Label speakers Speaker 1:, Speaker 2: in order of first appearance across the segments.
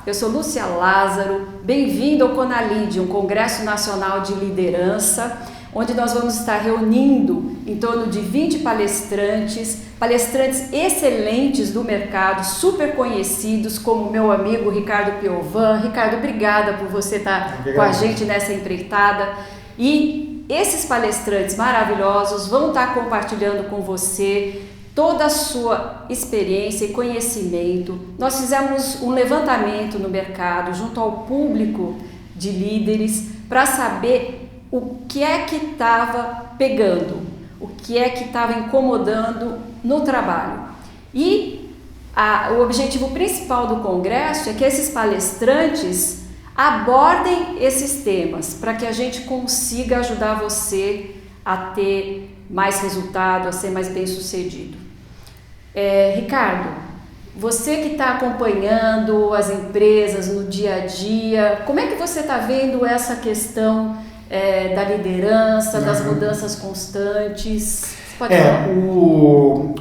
Speaker 1: eu sou Lúcia Lázaro, bem-vindo ao CONALIDE, um Congresso Nacional de Liderança, onde nós vamos estar reunindo em torno de 20 palestrantes excelentes do mercado, super conhecidos, como meu amigo Ricardo Piovan. Ricardo, obrigada por você estar com a gente nessa empreitada. E esses palestrantes maravilhosos vão estar compartilhando com você toda a sua experiência e conhecimento. Nós fizemos um levantamento no mercado junto ao público de líderes para saber o que é que estava pegando, o que é que estava incomodando no trabalho. E o objetivo principal do congresso é que esses palestrantes abordem esses temas para que a gente consiga ajudar você a ter mais resultado, a ser mais bem-sucedido. Ricardo, você que está acompanhando as empresas no dia a dia, como é que você está vendo essa questão da liderança, das mudanças constantes? Pode falar.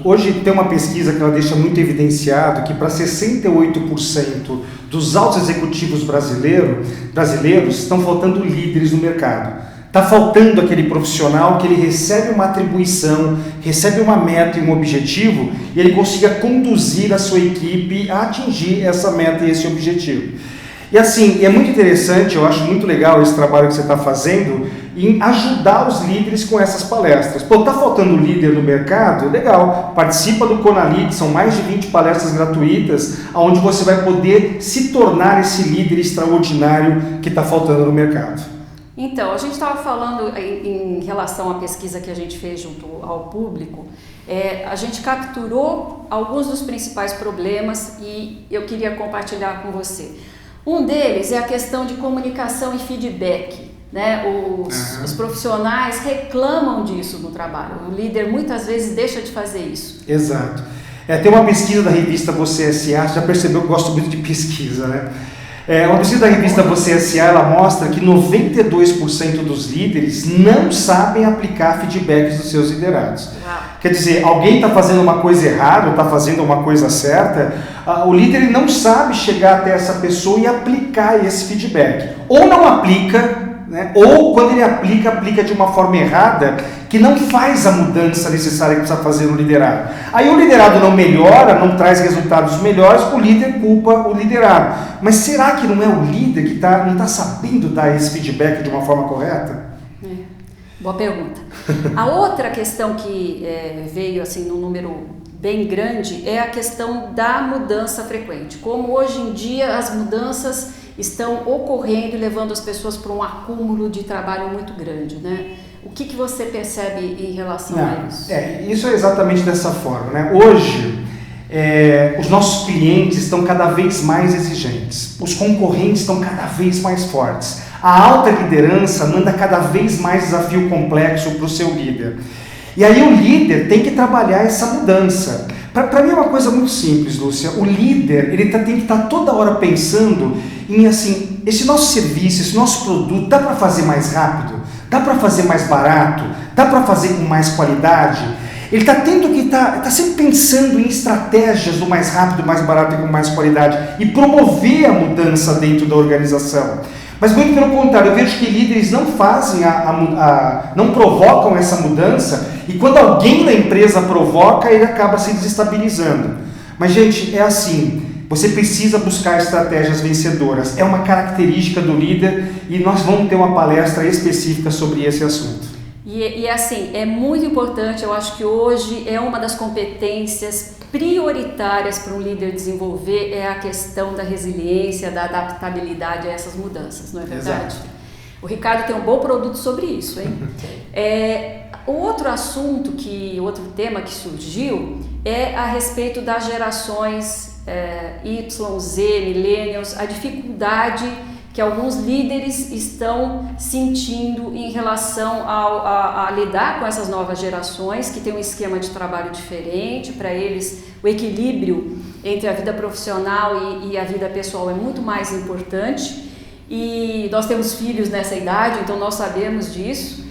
Speaker 2: Hoje tem uma pesquisa que ela deixa muito evidenciado que para 68% dos altos executivos brasileiros estão faltando líderes no mercado. Está faltando aquele profissional que ele recebe uma atribuição, recebe uma meta e um objetivo e ele consiga conduzir a sua equipe a atingir essa meta e esse objetivo. E assim, é muito interessante, eu acho muito legal esse trabalho que você está fazendo em ajudar os líderes com essas palestras. Pô, tá faltando líder no mercado? Legal, participa do CONALIDE, são mais de 20 palestras gratuitas, onde você vai poder se tornar esse líder extraordinário que está faltando no mercado.
Speaker 1: Então, a gente estava falando em relação à pesquisa que a gente fez junto ao público, a gente capturou alguns dos principais problemas e eu queria compartilhar com você. Um deles é a questão de comunicação e feedback, né? Os profissionais reclamam disso no trabalho, o líder muitas vezes deixa de fazer isso.
Speaker 2: Exato. Tem uma pesquisa da revista Você S.A., você já percebeu que eu gosto muito de pesquisa, né? Uma pesquisa da revista Você S.A., ela mostra que 92% dos líderes não sabem aplicar feedbacks dos seus liderados. Quer dizer, alguém está fazendo uma coisa errada, ou está fazendo uma coisa certa, o líder não sabe chegar até essa pessoa e aplicar esse feedback. Ou não aplica, né? Ou quando ele aplica de uma forma errada, que não faz a mudança necessária que precisa fazer no liderado. Aí o liderado não melhora, não traz resultados melhores, o líder culpa o liderado. Mas será que não é o líder que não está sabendo dar esse feedback de uma forma correta?
Speaker 1: Boa pergunta. A outra questão que veio assim num número bem grande é a questão da mudança frequente. Como hoje em dia as mudanças estão ocorrendo e levando as pessoas para um acúmulo de trabalho muito grande, né? O que você percebe em relação a isso?
Speaker 2: Isso é exatamente dessa forma, né? Hoje, os nossos clientes estão cada vez mais exigentes, os concorrentes estão cada vez mais fortes, a alta liderança manda cada vez mais desafio complexo para o seu líder. E aí o líder tem que trabalhar essa mudança. Para mim é uma coisa muito simples, Lúcia. O líder tem que estar toda hora pensando em assim, esse nosso serviço, esse nosso produto, dá para fazer mais rápido? Dá para fazer mais barato? Dá para fazer com mais qualidade? Ele está tendo que estar sempre pensando em estratégias do mais rápido, mais barato e com mais qualidade e promover a mudança dentro da organização. Mas muito pelo contrário, eu vejo que líderes não fazem não provocam essa mudança e quando alguém na empresa provoca, ele acaba se desestabilizando. Mas gente, é assim, você precisa buscar estratégias vencedoras, é uma característica do líder e nós vamos ter uma palestra específica sobre esse assunto.
Speaker 1: E assim, é muito importante, eu acho que hoje é uma das competências prioritárias para um líder desenvolver a questão da resiliência, da adaptabilidade a essas mudanças, não é verdade?
Speaker 2: Exato.
Speaker 1: O Ricardo tem um bom produto sobre isso, hein? O outro outro tema que surgiu é a respeito das gerações Y, Z, Millennials, a dificuldade que alguns líderes estão sentindo em relação a lidar com essas novas gerações, que têm um esquema de trabalho diferente. Para eles, o equilíbrio entre a vida profissional e a vida pessoal é muito mais importante. E nós temos filhos nessa idade, então nós sabemos disso.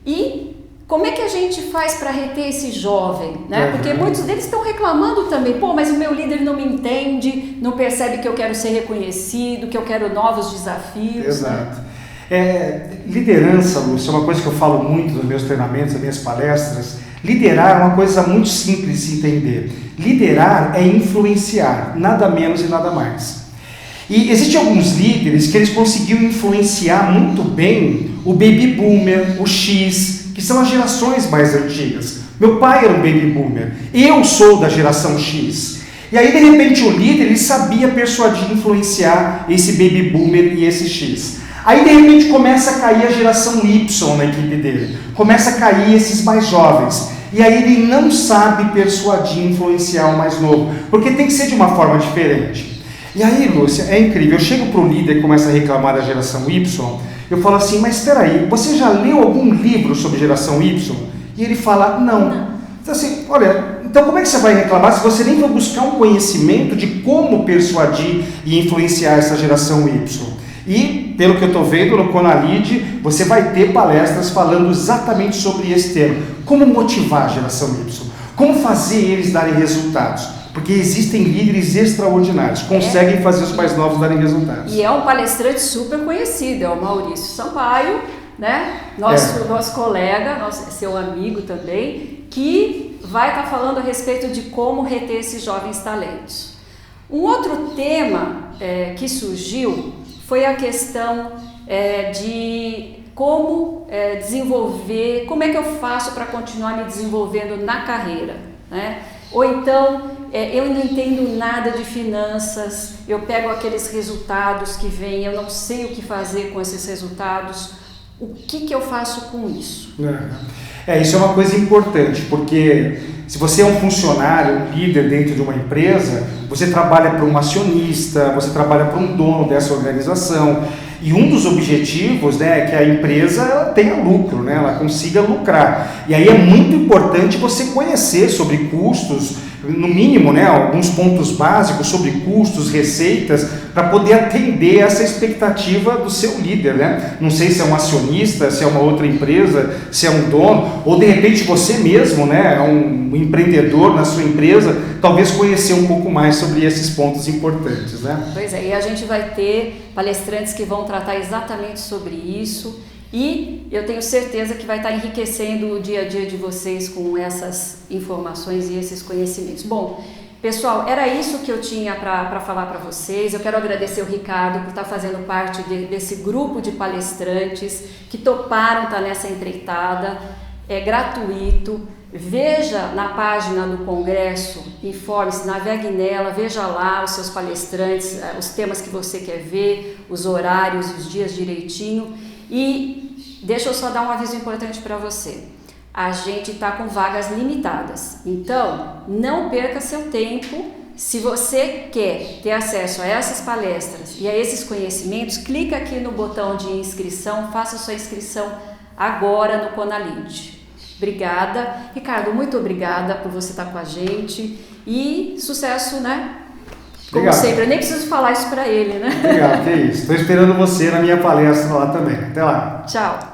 Speaker 1: E como é que a gente faz para reter esse jovem, né? Porque muitos deles estão reclamando também, pô, mas o meu líder não me entende, não percebe que eu quero ser reconhecido, que eu quero novos desafios.
Speaker 2: Exato. Liderança, Lúcia, é uma coisa que eu falo muito nos meus treinamentos, nas minhas palestras. Liderar é uma coisa muito simples de se entender. Liderar é influenciar, nada menos e nada mais. E existem alguns líderes que eles conseguiram influenciar muito bem o baby boomer, o X, que são as gerações mais antigas. Meu pai era um baby boomer, eu sou da geração X. E aí, de repente, o líder ele sabia persuadir, influenciar esse baby boomer e esse X. Aí, de repente, começa a cair a geração Y na equipe dele. Começa a cair esses mais jovens. E aí ele não sabe persuadir, influenciar o mais novo, porque tem que ser de uma forma diferente. E aí, Lúcia, é incrível. Eu chego para o líder e começo a reclamar da geração Y. Eu falo assim, mas espera aí, você já leu algum livro sobre geração Y? E ele fala, não. Então assim, olha, então como é que você vai reclamar se você nem vai buscar um conhecimento de como persuadir e influenciar essa geração Y? E, pelo que eu estou vendo no Conalide, você vai ter palestras falando exatamente sobre esse tema. Como motivar a geração Y? Como fazer eles darem resultados? Porque existem líderes extraordinários, conseguem fazer os mais novos darem resultados.
Speaker 1: E é um palestrante super conhecido, é o Maurício Sampaio, né? Nosso colega, seu amigo também, que vai estar falando a respeito de como reter esses jovens talentos. Um outro tema que surgiu foi a questão de como desenvolver, como é que eu faço para continuar me desenvolvendo na carreira, né? Ou então, eu não entendo nada de finanças, eu pego aqueles resultados que vêm, eu não sei o que fazer com esses resultados, o que eu faço com isso?
Speaker 2: Isso é uma coisa importante, porque se você é um funcionário, um líder dentro de uma empresa, você trabalha para um acionista, você trabalha para um dono dessa organização, e um dos objetivos, né, é que a empresa ela tenha lucro, né, ela consiga lucrar. E aí é muito importante você conhecer sobre custos, no mínimo, né, alguns pontos básicos sobre custos, receitas, para poder atender essa expectativa do seu líder, né? Não sei se é um acionista, se é uma outra empresa, se é um dono, ou de repente você mesmo, né, é um empreendedor na sua empresa, talvez conhecer um pouco mais sobre esses pontos importantes, né?
Speaker 1: Pois é, e a gente vai ter palestrantes que vão tratar exatamente sobre isso. E eu tenho certeza que vai estar enriquecendo o dia a dia de vocês com essas informações e esses conhecimentos. Bom, pessoal, era isso que eu tinha para falar para vocês. Eu quero agradecer o Ricardo por estar fazendo parte desse grupo de palestrantes que toparam estar nessa empreitada. É gratuito. Veja na página do Congresso, informe-se, navegue nela, veja lá os seus palestrantes, os temas que você quer ver, os horários, os dias direitinho. E deixa eu só dar um aviso importante para você. A gente está com vagas limitadas, então não perca seu tempo. Se você quer ter acesso a essas palestras e a esses conhecimentos, clica aqui no botão de inscrição, faça sua inscrição agora no Conalide. Obrigada. Ricardo, muito obrigada por você estar com a gente e sucesso, né? Como
Speaker 2: Obrigado.
Speaker 1: sempre, eu nem preciso falar isso para ele, né?
Speaker 2: Obrigado, que é isso. Estou esperando você na minha palestra lá também. Até lá.
Speaker 1: Tchau.